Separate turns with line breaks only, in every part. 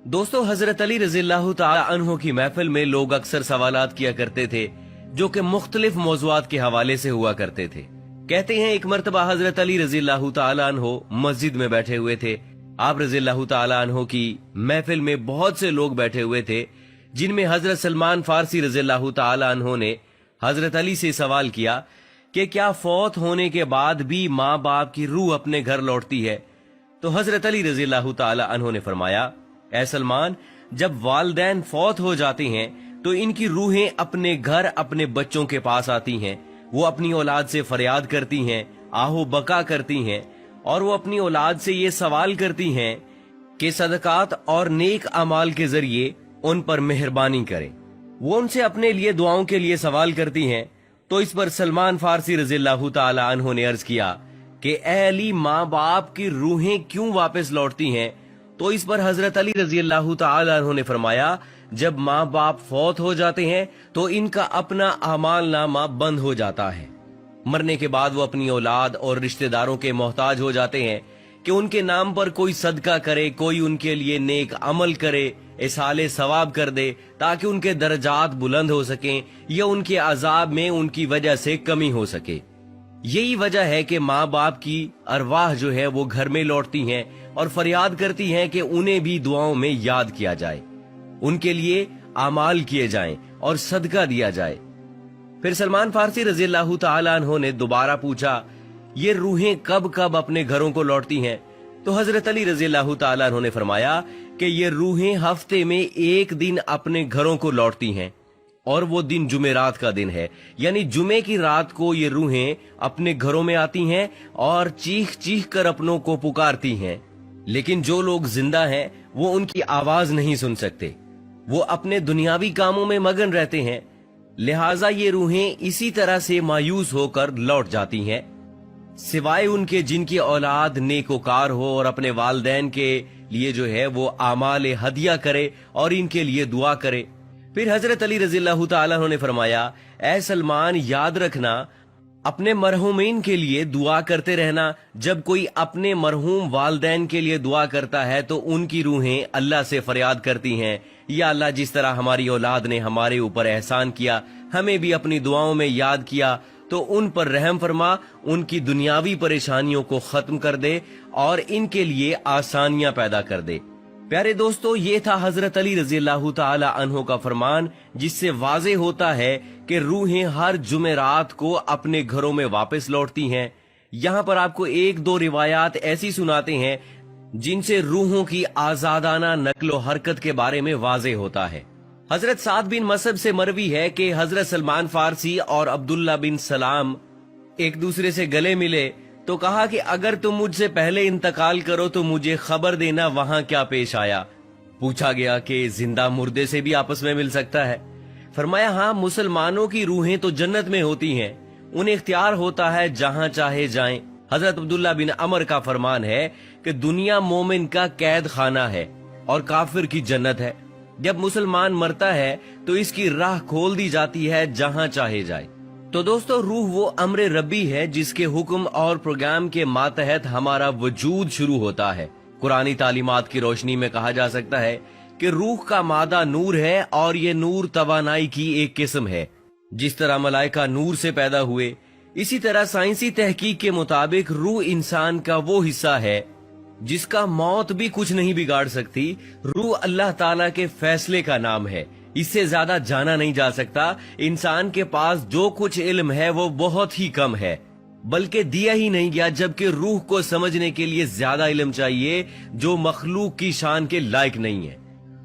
दोस्तों, हजरत अली रजी अल्लाह तआला अन्हो की महफिल में लोग अक्सर सवालात किया करते थे जो कि मुख्तलिफ मौज़ूआत के हवाले से हुआ करते थे। कहते हैं एक मर्तबा हजरत अली रजी अल्लाह तआला अन्हो मस्जिद में बैठे हुए थे। आप रजी अल्लाह तआला अन्हो की महफिल में बहुत से लोग बैठे हुए थे, जिनमें हजरत सलमान फारसी रजी अल्लाह तआला अन्हो ने हजरत अली से सवाल किया कि क्या फौत होने के बाद भी माँ बाप की रूह अपने घर लौटती है? तो हजरत अली रजी अल्लाह तआला अन्हो ने फरमाया, ऐ सलमान, जब वालिदैन फौत हो जाते हैं तो इनकी रूहें अपने घर अपने बच्चों के पास आती हैं। वो अपनी औलाद से फरियाद करती हैं, आहो बका करती हैं, और वो अपनी औलाद से ये सवाल करती हैं कि सदकात और नेक अमाल के जरिए उन पर मेहरबानी करें। वो उनसे अपने लिए दुआओं के लिए सवाल करती हैं। तो इस पर सलमान फारसी रजी अल्लाह तआला अन्हो ने अर्ज किया कि ऐ अली, माँ बाप की रूहें क्यों वापस लौटती हैं? तो इस पर हजरत अली रजी अल्लाह तआला अन्हो ने फरमाया, जब माँ बाप फौत हो जाते हैं तो इनका अपना अमाल नामा बंद हो जाता है। मरने के बाद वो अपनी औलाद और रिश्तेदारों के मोहताज हो जाते हैं कि उनके नाम पर कोई सदका करे, कोई उनके लिए नेक अमल करे, इसाले सवाब कर दे, ताकि उनके दर्जात बुलंद हो सकें या उनके अजाब में उनकी वजह से कमी हो सके। यही वजह है कि माँ बाप की अरवाह जो है वो घर में लौटती हैं और फरियाद करती हैं कि उन्हें भी दुआओं में याद किया जाए, उनके लिए आमाल किए जाएं और सदका दिया जाए। फिर सलमान फारसी रजी अल्लाह तआला अन्हो ने दोबारा पूछा, ये रूहें कब कब अपने घरों को लौटती हैं? तो हजरत अली रजी अल्लाह तआला अन्हो ने फरमाया कि ये रूहें हफ्ते में एक दिन अपने घरों को लौटती हैं, और वो दिन जुमेरात का दिन है, यानी जुमे की रात को ये रूहें अपने घरों में आती हैं और चीख चीख कर अपनों को पुकारती हैं। लेकिन जो लोग जिंदा हैं वो उनकी आवाज नहीं सुन सकते, वो अपने दुनियावी कामों में मगन रहते हैं। लिहाजा ये रूहें इसी तरह से मायूस होकर लौट जाती हैं, सिवाय उनके जिनकी औलाद नेकोकार हो और अपने वालिदैन के लिए जो है वो आमाल हदिया करे और इनके लिए दुआ करे। फिर हजरत अली रजी अल्लाह तआला ने फरमाया, ऐ सलमान, याद रखना, अपने मरहूमीन के लिए दुआ करते रहना। जब कोई अपने मरहूम वालिदैन के लिए दुआ करता है तो उनकी रूहें अल्लाह से फरियाद करती हैं, या अल्लाह, जिस तरह हमारी औलाद ने हमारे ऊपर एहसान किया, हमें भी अपनी दुआओं में याद किया, तो उन पर रहम फरमा, उनकी दुनियावी परेशानियों को खत्म कर दे और इनके लिए आसानियां पैदा कर दे। प्यारे दोस्तों, ये था हजरत अली रजी अल्लाह तआला अन्हो का फरमान, जिससे वाज़े होता है कि रूहें हर जुमेरात को अपने घरों में वापस लौटती हैं। यहाँ पर आपको एक दो रिवायात ऐसी सुनाते हैं जिनसे रूहों की आजादाना नक्लो हरकत के बारे में वाज़े होता है। हजरत साद बिन मसब से मरवी है कि हजरत सलमान फारसी और अब्दुल्ला बिन सलाम एक दूसरे से गले मिले तो कहा कि अगर तुम मुझसे पहले इंतकाल करो तो मुझे खबर देना वहां क्या पेश आया। पूछा गया कि जिंदा मुर्दे से भी आपस में मिल सकता है? फरमाया, हाँ, मुसलमानों की रूहें तो जन्नत में होती हैं, उन्हें इख्तियार होता है जहां चाहे जाएं। हजरत अब्दुल्ला बिन अमर का फरमान है कि दुनिया मोमिन का कैद खाना है और काफिर की जन्नत है। जब मुसलमान मरता है तो इसकी राह खोल दी जाती है जहां चाहे जाए। तो दोस्तों, रूह वो अम्र रब्बी है जिसके हुक्म और प्रोग्राम के मातहत हमारा वजूद शुरू होता है। कुरानी तालीमात की रोशनी में कहा जा सकता है कि रूह का मादा नूर है और ये नूर तवानाई की एक किस्म है। जिस तरह मलाइका नूर से पैदा हुए, इसी तरह साइंसी तहकीक के मुताबिक रूह इंसान का वो हिस्सा है जिसका मौत भी कुछ नहीं बिगाड़ सकती। रूह अल्लाह ताला के फैसले का नाम है, इससे ज्यादा जाना नहीं जा सकता। इंसान के पास जो कुछ इल्म है वो बहुत ही कम है, बल्कि दिया ही नहीं गया, जबकि रूह को समझने के लिए ज्यादा इल्म चाहिए जो मखलूक की शान के लायक नहीं है।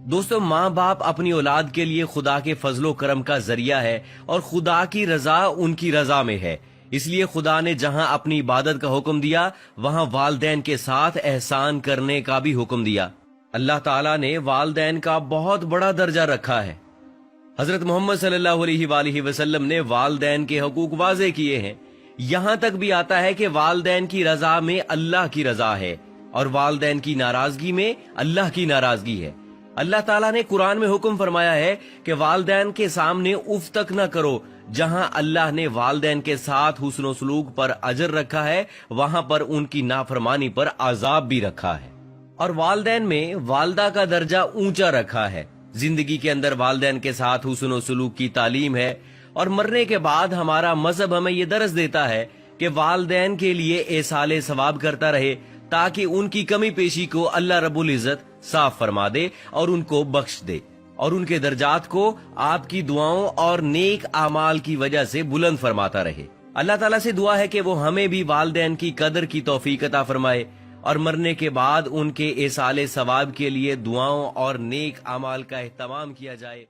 दोस्तों, माँ बाप अपनी औलाद के लिए खुदा के फजलो करम का जरिया है और खुदा की रजा उनकी रजा में है। इसलिए खुदा ने जहां अपनी इबादत का हुक्म दिया वहां वालिदैन के साथ एहसान करने का भी हुक्म दिया। अल्लाह ताला ने वालिदैन का बहुत बड़ा दर्जा रखा है। हजरत मोहम्मद सल्लल्लाहु अलैहि वसल्लम ने वालिदैन के हकूक वाजे किए हैं। यहाँ तक भी आता है कि वालिदैन की रजा में अल्लाह की रजा है और वालिदैन की नाराजगी में अल्लाह की नाराजगी है। अल्लाह ताला ने कुरान में हुक्म फरमाया है कि वालिदैन के सामने उफ तक न करो। जहां अल्लाह ने वालिदैन के साथ हुस्न सलूक पर अजर रखा है, वहां पर उनकी नाफरमानी पर अजाब भी रखा है। اور والدین میں والدہ کا درجہ اونچا رکھا ہے. زندگی کے اندر والدین کے ساتھ حسن و سلوک کی تعلیم ہے، اور مرنے کے بعد ہمارا مذہب ہمیں یہ درس دیتا ہے کہ والدین کے لیے ایصال ثواب کرتا رہے، تاکہ ان کی کمی پیشی کو اللہ رب العزت صاف فرما دے اور ان کو بخش دے، اور ان کے درجات کو آپ کی دعاؤں اور نیک اعمال کی وجہ سے بلند فرماتا رہے. اللہ تعالیٰ سے دعا ہے کہ وہ ہمیں بھی والدین کی قدر کی توفیق عطا فرمائے، اور مرنے کے بعد ان کے ایصال ثواب کے لیے دعاؤں اور نیک اعمال کا اہتمام کیا جائے.